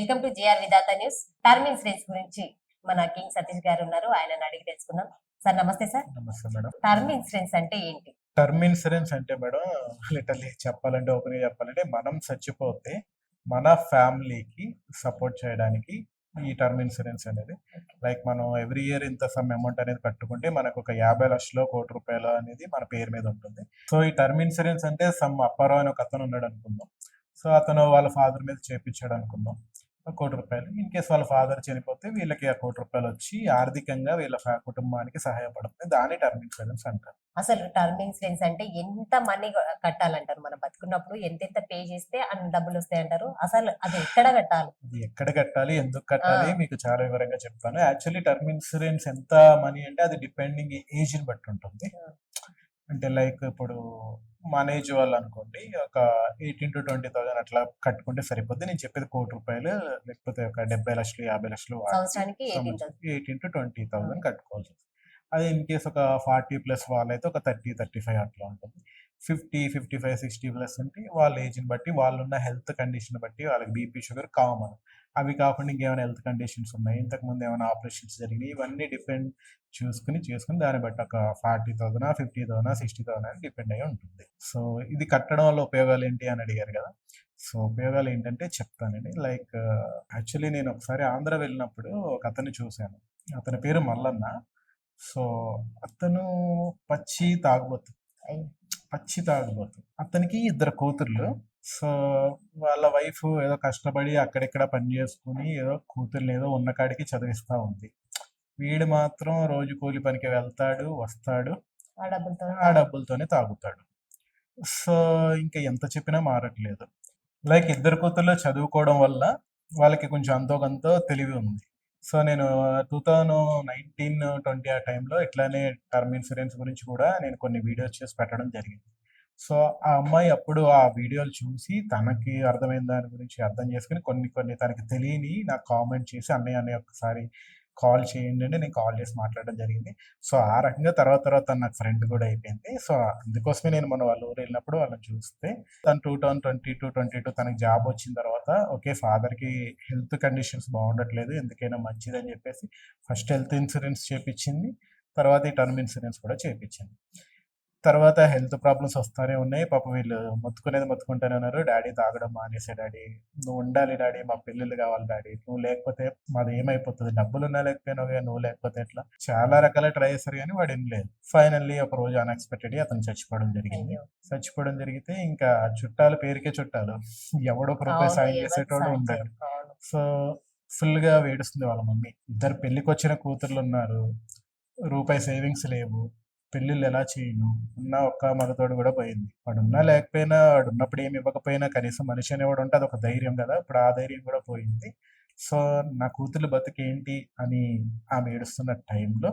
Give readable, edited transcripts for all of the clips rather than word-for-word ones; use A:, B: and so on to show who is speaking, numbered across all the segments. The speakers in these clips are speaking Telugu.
A: Welcome to GR Vidhatha news. Term insurance గురించి మన కింగ్ సతీష్ గారు ఉన్నారు, ఆయనను అడిగి తెలుసుకుందాం. సార్ నమస్తే సార్.
B: నమస్తే మేడం.
A: టర్మ్ ఇన్సూరెన్స్ అంటే ఏంటి?
B: టర్మ్ ఇన్సూరెన్స్ అంటే మేడం, లిటరల్లీ చెప్పాలంటే ఓపెన్ చెప్పాలంటే మనం చచ్చిపోతే మన ఫ్యామిలీకి సపోర్ట్ చేయడానికి ఈ టర్మ్ ఇన్సూరెన్స్ అనేది. లైక్ మనం ఎవ్రీ ఇయర్ ఇంత సమ్ అమౌంట్ అనేది కట్టుకుంటే మనకు ఒక 50 లక్షలు ₹1,00,00,000 అనేది మన పేరు మీద ఉంటుంది. సో ఈ టర్మ్ ఇన్సూరెన్స్ అంటే సమ్ అప్పారావు అని ఒక అతను ఉన్నాడు అనుకుందాం. సో అతను వాళ్ళ ఫాదర్ మీద చేపించాడు అనుకుందాం, ₹1,00,00,000. ఇన్ కేస్ వాళ్ళ ఫాదర్ చనిపోతే వీళ్ళకి ఆ ₹1,00,00,000 వచ్చి ఆర్థికంగా వీళ్ళ కుటుంబానికి సహాయపడుతుంది. దాన్ని టర్మ్ ఇన్సూరెన్స్ అంటారు.
A: అసలు టర్మ్ ఇన్సూరెన్స్ అంటే ఎంత మనీ కట్టాలంటారు? మనం బతుకున్నప్పుడు ఎంతెంత పే చేస్తే అన్ని డబ్బులు వస్తాయి అంటారు. అసలు అది ఎక్కడ కట్టాలి?
B: అది ఎక్కడ కట్టాలి, ఎందుకు కట్టాలి మీకు చాలా వివరంగా చెప్తాను. యాక్చువల్లీ టర్మ్ ఇన్సూరెన్స్ ఎంత మనీ అంటే అది డిపెండింగ్ ఏజ్ ని బట్టి ఉంటుంది. అంటే లైక్ ఇప్పుడు మన ఏజ్ వాళ్ళు అనుకోండి, ఒక 18 to 20,000 అట్లా కట్టుకుంటే సరిపోద్ది. నేను చెప్పేది ₹1,00,00,000 లేకపోతే ఒక 70 లక్షలు 50 లక్షలు
A: సంవత్సరానికి
B: 18 to 20,000 కట్టుకోవాల్సి వస్తుంది. అదే ఇన్ కేసు ఒక 40+ వాళ్ళైతే ఒక 30-35 అట్లా ఉంటుంది. 50-55-60+ ఉంటే వాళ్ళ ఏజ్ని బట్టి, వాళ్ళున్న హెల్త్ కండిషన్ బట్టి, వాళ్ళకి బీపీ షుగర్ కామన్. అవి కాకుండా ఇంకేమైనా హెల్త్ కండిషన్స్ ఉన్నాయి, ఇంతకుముందు ఏమైనా ఆపరేషన్స్ జరిగినాయి, ఇవన్నీ చేసుకుని దాన్ని బట్టి ఒక 40,000 50,000 60,000 అని డిపెండ్ అయ్యి ఉంటుంది. సో ఇది కట్టడం వల్ల ఉపయోగాలు ఏంటి అని అడిగారు కదా. సో ఉపయోగాలు ఏంటంటే చెప్తానండి. లైక్ యాక్చువల్లీ నేను ఒకసారి ఆంధ్ర వెళ్ళినప్పుడు ఒక అతన్ని చూశాను. అతని పేరు మల్లన్న. సో అతను పచ్చి తాగుబోతు. అతనికి 2 కూతుర్లు. సో వాళ్ళ వైఫ్ ఏదో కష్టపడి అక్కడిక్కడ పని చేసుకుని ఏదో కూతుర్ని ఏదో ఉన్న కాడికి చదివిస్తా ఉంది. వీడు మాత్రం రోజు కూలి పనికి వెళ్తాడు, వస్తాడు, ఆ డబ్బులతోనే తాగుతాడు. సో ఇంకా ఎంత చెప్పినా మారట్లేదు. లైక్ 2 కూతుర్లు చదువుకోవడం వల్ల వాళ్ళకి కొంచెం అంతో కొంత తెలివి ఉంది. సో నేను 2019-20 ఆ టైంలో ఇట్లానే టర్మ్ ఇన్సూరెన్స్ గురించి కూడా నేను కొన్ని వీడియోస్ చేసి పెట్టడం జరిగింది. సో ఆ అమ్మాయి అప్పుడు ఆ వీడియోలు చూసి తనకి అర్థమైన దాని గురించి అర్థం చేసుకుని కొన్ని తనకి తెలియని నాకు కామెంట్ చేసి అన్నయ్య ఒకసారి కాల్ చేయండి అంటే నేను కాల్ చేసి మాట్లాడడం జరిగింది. సో ఆ రకంగా తర్వాత తను నాకు ఫ్రెండ్ కూడా అయిపోయింది. సో అందుకోసమే నేను మన వాళ్ళ ఊరు వెళ్ళినప్పుడు వాళ్ళని చూస్తే తను 2022 తనకి జాబ్ వచ్చిన తర్వాత ఓకే ఫాదర్కి హెల్త్ కండిషన్స్ బాగుండట్లేదు, ఎందుకైనా మంచిది అని చెప్పేసి ఫస్ట్ హెల్త్ ఇన్సూరెన్స్ చేపించింది, తర్వాత ఈ టర్మ్ ఇన్సూరెన్స్ కూడా చేపించింది. తర్వాత హెల్త్ ప్రాబ్లమ్స్ వస్తానే ఉన్నాయి. పాపం వీళ్ళు మొత్తుకుంటూనే ఉన్నారు. డాడీ తాగడం మానేసే డాడీ, నువ్వు ఉండాలి డాడీ, మా పెళ్ళిళ్ళు కావాలి డాడీ, నువ్వు లేకపోతే మాది ఏమైపోతుంది, డబ్బులు ఉన్నా లేకపోయినా నువ్వు లేకపోతే ఎట్లా, చాలా రకాల ట్రై చేస్తారు కానీ వాడు వినలేదు. ఫైనల్లీ ఒక రోజు అన్ఎక్స్పెక్టెడ్ అతను చచ్చిపోవడం జరిగితే ఇంకా చుట్టాలు పేరుకే చుట్టాలు, ఎవడో ఒక రూపాయి సాయం చేసేటోడు ఉండరు. సో ఫుల్ గా వేడుస్తుంది వాళ్ళ మమ్మీ. 2 పెళ్లికి వచ్చిన కూతుర్లు ఉన్నారు, రూపాయి సేవింగ్స్ లేవు, పెళ్ళిళ్ళు ఎలా చేయను, ఉన్న ఒక్క మగతోడు కూడా పోయింది. వాడు ఉన్నా లేకపోయినా, వాడు ఉన్నప్పుడు ఏమి ఇవ్వకపోయినా కనీసం మనిషి అనేవాడు ఉంటే అదొక ధైర్యం కదా, ఇప్పుడు ఆ ధైర్యం కూడా పోయింది. సో నా కూతురు బతుకేంటి అని ఆమె ఏడుస్తున్న టైంలో,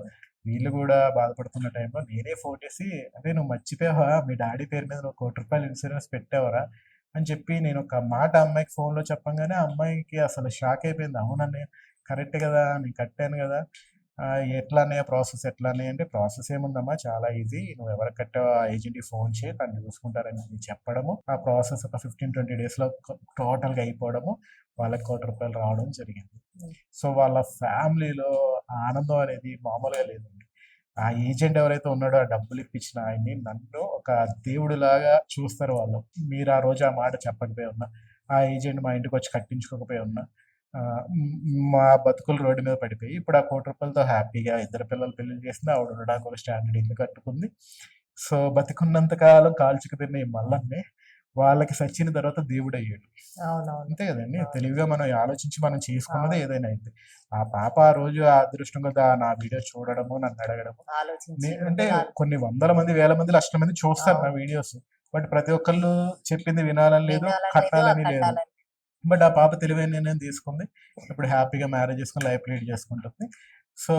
B: వీళ్ళు కూడా బాధపడుతున్న టైంలో నేనే ఫోన్ చేసి, అదే నువ్వు మర్చిపోయావా, మీ డాడీ పేరు మీద నువ్వు ₹1,00,00,000 ఇన్సూరెన్స్ పెట్టావరా అని చెప్పి నేను ఒక మాట అమ్మాయికి ఫోన్లో చెప్పంగానే ఆ అమ్మాయికి అసలు షాక్ అయిపోయింది. అవునన్నయ్య, కరెక్ట్ కదా, నేను కట్టాను కదా, ఎట్లా అన్నయ్య ప్రాసెస్ ఎట్లా అన్నయ్య అంటే, ప్రాసెస్ ఏముందమ్మా చాలా ఈజీ, నువ్వు ఎవరికి కట్టావో ఆ ఏజెంట్కి ఫోన్ చేయి, తను చూసుకుంటారని చెప్పడము, ఆ ప్రాసెస్ ఒక 15-20 డేస్లో టోటల్గా అయిపోవడము, వాళ్ళకి ₹1,00,00,000 రావడం జరిగింది. సో వాళ్ళ ఫ్యామిలీలో ఆనందం అనేది మామూలుగా లేదండి. ఆ ఏజెంట్ ఎవరైతే ఉన్నాడో, ఆ డబ్బులు ఇప్పించిన ఆయన్ని నన్ను ఒక దేవుడిలాగా చూస్తారు వాళ్ళు. మీరు ఆ రోజు ఆ మాట చెప్పకపోయి ఉన్నా, ఆ ఏజెంట్ మా ఇంటికి వచ్చి కట్టించుకోకపోయి ఉన్నా, మా బతుకులు రోడ్డు మీద పడిపోయి ఇప్పుడు ఆ ₹1,00,00,000తో హ్యాపీగా 2 పిల్లలు పెళ్లి చేసింది, ఆవిడ ఉండడానికి ఒక స్టాండర్డ్ ఇల్లు కట్టుకుంది. సో బతికున్నంత కాలం కాల్చుకు తిన్న ఈ మల్లన్నే వాళ్ళకి సచ్చిన తర్వాత దేవుడు అయ్యాడు. అంతే కదండి, తెలివిగా మనం ఆలోచించి మనం చేసుకున్నదే ఏదైనా అయితే. ఆ పాప ఆ రోజు ఆ అదృష్టం కదా నా వీడియో చూడడము, నన్ను అడగడము. అంటే కొన్ని 100 మంది 1000 మంది 1,00,000 మంది చూస్తారు నా వీడియోస్, బట్ ప్రతి ఒక్కళ్ళు చెప్పింది వినాలని లేదు, కట్టాలని లేదు. బట్ ఆ పాప తెలివైన నిర్ణయం తీసుకుంది, ఇప్పుడు హ్యాపీగా మ్యారేజ్ చేసుకుని లైఫ్ లీడ్ చేసుకుంటుంది. సో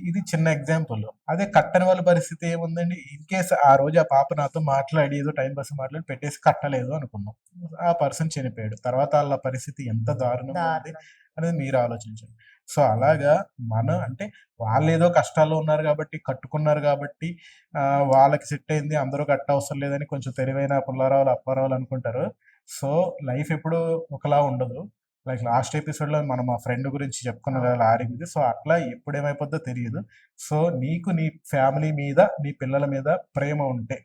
B: ఇది చిన్న ఎగ్జాంపుల్. అదే కట్టని వాళ్ళ పరిస్థితి ఏముందండి, ఇన్ కేస్ ఆ రోజు ఆ పాప నాతో మాట్లాడి ఏదో టైం పాస్ మాట్లాడి పెట్టేసి కట్టలేదు అనుకున్నాం, ఆ పర్సన్ చనిపోయాడు, తర్వాత వాళ్ళ పరిస్థితి ఎంత దారుణంగా ఉంది అనేది మీరు ఆలోచించండి. సో అలాగా అంటే వాళ్ళు ఏదో కష్టాల్లో ఉన్నారు కాబట్టి కట్టుకున్నారు కాబట్టి వాళ్ళకి సెట్ అయింది, అందరూ కట్ట అవసరం లేదని కొంచెం తెలివైన పుల్లారావులు అప్పారావులు అనుకుంటారు. సో లైఫ్ ఎప్పుడు ఒకలా ఉండదు. లైక్ లాస్ట్ ఎపిసోడ్లో మనం మా ఫ్రెండ్ గురించి చెప్పుకున్నాం కదా, లారీ గురించి. సో అట్లా ఎప్పుడు ఏమైపోద్దో తెలియదు. సో నీకు నీ ఫ్యామిలీ మీద, నీ పిల్లల మీద ప్రేమ ఉంటే,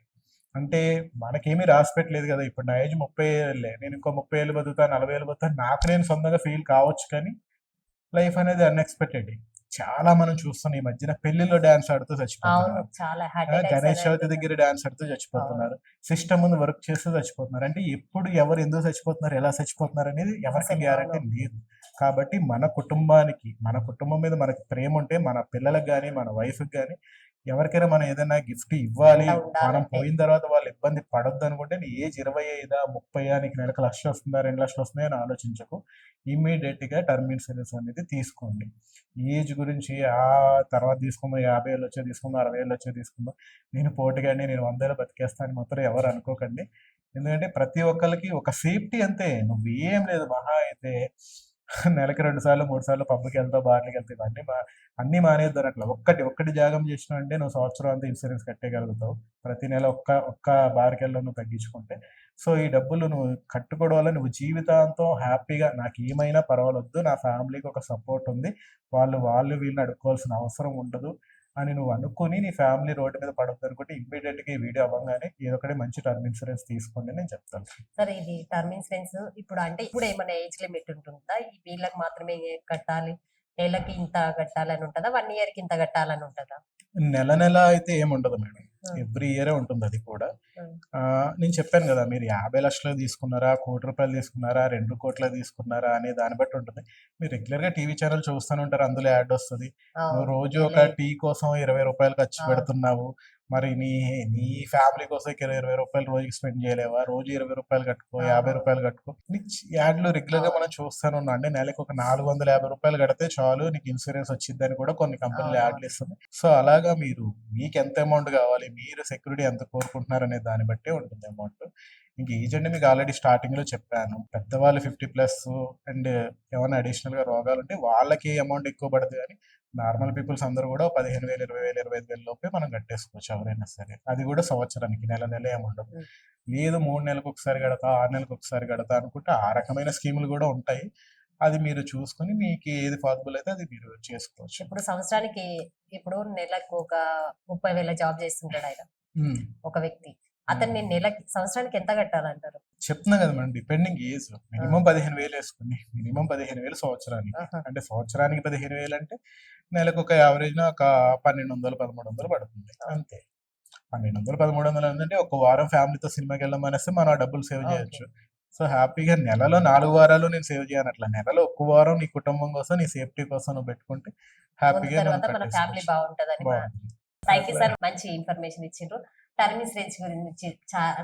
B: అంటే మనకేమీ రాసి పెట్టలేదు కదా. ఇప్పుడు నా ఏజ్ 30 ఏళ్ళే, నేను ఇంకో 30 ఏళ్ళు బతుకుతా, 40 ఏళ్ళు బతుకుతా, నాకు నేను సొంతంగా ఫీల్ కావచ్చు. కానీ లైఫ్ అనేది అన్ఎక్స్పెక్టెడ్. చాలా మనం చూస్తున్నాం ఈ మధ్యన పెళ్లిలో డాన్స్ ఆడుతూ
A: అవును.
B: చచ్చిపోతున్నారు,
A: చాలా హార్ట్ అటాక్స్
B: గణేష్ చవితి
A: అనేది.
B: దగ్గర డాన్స్ ఆడుతూ చచ్చిపోతున్నారు, సిస్టమ్ ముందు వర్క్ చేస్తూ చచ్చిపోతున్నారు. అంటే ఎప్పుడు ఎవరు ఎందుకు చచ్చిపోతున్నారు, ఎలా చచ్చిపోతున్నారు అనేది ఎవరికి
A: అసలు
B: గ్యారంటీ
A: అవును.
B: లేదు. కాబట్టి మన కుటుంబానికి, మన కుటుంబం మీద మనకి ప్రేమ ఉంటే, మన పిల్లలకు కానీ మన వైఫ్కి కానీ ఎవరికైనా మనం ఏదైనా గిఫ్ట్ ఇవ్వాలి,
A: అట్లా
B: మనం
A: ఉండాలంటే
B: పోయిన తర్వాత వాళ్ళు ఇబ్బంది పడొద్దు అనుకుంటే, నీ ఏజ్ 25 30 నీకు నెలకు 1,00,000 వస్తుందా 2,00,000 వస్తున్నాయి అని ఆలోచించకు. ఇమ్మీడియట్గా టర్మ్ ఇన్సూరెన్స్ అనేది తీసుకోండి. ఏజ్ గురించి తర్వాత తీసుకుందాం, 50 ఏళ్ళు వచ్చే తీసుకుందాం, 60 ఏళ్ళు వచ్చే తీసుకుందాం, నేను పోటీగానే నేను 100 ఏళ్ళు బతికేస్తాను మాత్రం ఎవరు అనుకోకండి. ఎందుకంటే ప్రతి ఒక్కరికి ఒక సేఫ్టీ అంతే. నువ్వు ఏం లేదు, మహా అయితే నెలకి 2 సార్లు 3 సార్లు పబ్కి వెళ్తావు, బార్లకి వెళ్తావు, ఇవన్నీ అన్నీ మానేద్దారు. అట్లా ఒక్కటి జాగం చేసినావు అంటే నువ్వు సంవత్సరం అంతా ఇన్సూరెన్స్ కట్టేయగలుగుతావు. ప్రతి నెల ఒక్క బార్కి వెళ్ళడం నువ్వు తగ్గించుకుంటే. సో ఈ డబ్బులు నువ్వు కట్టుకోవడం వల్ల నువ్వు జీవితాంతం హ్యాపీగా, నాకు ఏమైనా పర్వాలొద్దు, నా ఫ్యామిలీకి ఒక సపోర్ట్ ఉంది, వాళ్ళు వీళ్ళని అడుక్కోవాల్సిన అవసరం ఉండదు అని నువ్వు అనుకుని నీ ఫ్యామిలీ రోడ్డు మీద పడొద్దు అనుకుంటే ఇమ్మీడియట్గా ఈ వీడియో అవ్వగానే ఏదో ఒకటి మంచి టర్మ్ ఇన్సూరెన్స్ తీసుకోండి నేను చెప్తాను.
A: సరే, ఇది టర్మ్ ఇన్సూరెన్స్ ఇప్పుడు అంటే ఇప్పుడు ఏమైనా ఏజ్ లిమిట్ ఉంటుందా? ఈ వీళ్ళకి మాత్రమే కట్టాలి, నెలకి ఇంత కట్టాలని ఉంటుందా? 1 ఇయర్ కి ఇంత కట్టాలని ఉంటుందా?
B: నెల అయితే ఏముండదు మేడం,
A: ఉమ్,
B: ఎవ్రీ ఇయరే ఉంటుంది అది కూడా.
A: ఉమ్,
B: నేను చెప్పాను కదా, మీరు 50 లక్షలు తీసుకున్నారా, ₹1,00,00,000 తీసుకున్నారా, 2 కోట్ల తీసుకున్నారా అనే దాన్ని బట్టి ఉంటుంది. మీరు రెగ్యులర్గా టీవీ ఛానల్ చూస్తూనే ఉంటారు, అందులో యాడ్ వస్తుంది. నువ్వు
A: అవును.
B: రోజు ఒక
A: వెళ్ళే-
B: టీ కోసం ₹20 ఖర్చు
A: అవును.
B: పెడుతున్నావు, మరి నీ నీ ఫ్యామిలీ కోసం ₹20 రోజుకి స్పెండ్ చేయలేవా? రోజు ₹20 కట్టుకో,
A: అవును.
B: ₹50 కట్టుకో. నీకు యాడ్లు రెగ్యులర్గా మనం చూస్తూనే ఉన్నాం. అంటే నెలకు ఒక ₹450 కడితే చాలు నీకు ఇన్సూరెన్స్ వచ్చిందని కూడా కొన్ని కంపెనీలు
A: అవును.
B: యాడ్లు ఇస్తుంది. సో అలాగా మీకు ఎంత అమౌంట్ కావాలి, మీరు సెక్యూరిటీ ఎంత కోరుకుంటున్నారు అనే దాన్ని బట్టే ఉంటుంది అమౌంట్. ఇంక ఏజ్ అంటే మీకు ఆల్రెడీ స్టార్టింగ్లో చెప్పాను, పెద్దవాళ్ళు 50+ అండ్ ఏమైనా అడిషనల్గా రోగాలు ఉంటే వాళ్ళకి అమౌంట్ ఎక్కువ పడుతుంది. కానీ నార్మల్ పీపుల్స్ అందరూ కూడా 15,000 20,000 25,000 లోపే మనం కట్టేసుకోవచ్చు ఎవరైనా సరే. అది కూడా సంవత్సరానికి, నెల ఏముండదు.
A: ఉమ్.
B: లేదు 3 నెలలకు ఒకసారి కడతా, 6 నెలలకు ఒకసారి కడతా అనుకుంటే ఆ రకమైన స్కీములు కూడా ఉంటాయి. అది మీరు చూసుకొని మీకు ఏది పాసిబుల్ అయితే అది మీరు చేసుకోవచ్చు.
A: ఇప్పుడు సంవత్సరానికి, ఇప్పుడు నెలకు ఒక 30,000 జాబ్ చేస్తుంటాడు ఆయన,
B: ఉమ్.
A: ఒక వ్యక్తి. అతన్ని నెలకి సంవత్సరానికి ఎంత కట్టాలంటారు?
B: చెప్తున్నా కదా మనం, డిపెండింగ్ ఏజ్ మినిమం 15,000 వేసుకోండి. మినిమం 15,000 సంవత్సరానికి.
A: ఆహా.
B: అంటే సంవత్సరానికి 15,000 అంటే నెలకు ఒక యావరేజ్న ఒక 1,200 1,300 పడుతుంది అంతే. 1,200 1,300 ఏంటంటే ఒక వారం ఫ్యామిలీతో సినిమాకి వెళ్ళడం అనేస్తే మనం ఆ డబ్బులు సేవ్
A: ఓకే.
B: చేయొచ్చు. సో హ్యాపీగా నెలలో 4 వారాలు నేను సేవ్ చేయను, అట్లా నెలలో ఒక్క వారం నీ కుటుంబం కోసం, నీ సేఫ్టీ కోసం నువ్వు పెట్టుకుంటే
A: ముందు
B: హ్యాపీగా మనం
A: తర్వాత మన ఫ్యామిలీ
B: కట్టేసుకోవచ్చు.
A: బాగుంటదని.
B: బాగుంటుంది.
A: థ్యాంక్ యూ
B: అట్లా
A: సార్, మంచి ఇన్ఫర్మేషన్ ఇచ్చిండ్రు. టర్మ్ ఇన్సూరెన్స్ గురించి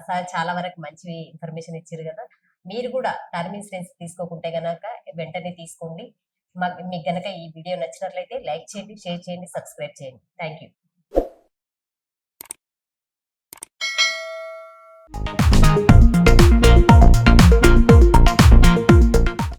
A: సార్ చాలా వరకు మంచి ఇన్ఫర్మేషన్ ఇచ్చారు కదా. మీరు కూడా టర్మ్ ఇన్సూరెన్స్ తీసుకోకుంటే గనక వెంటనే తీసుకోండి. మీకు గనక ఈ వీడియో నచ్చినట్లయితే లైక్ చేయండి, షేర్ చేయండి, సబ్స్క్రైబ్ చేయండి. Thank you.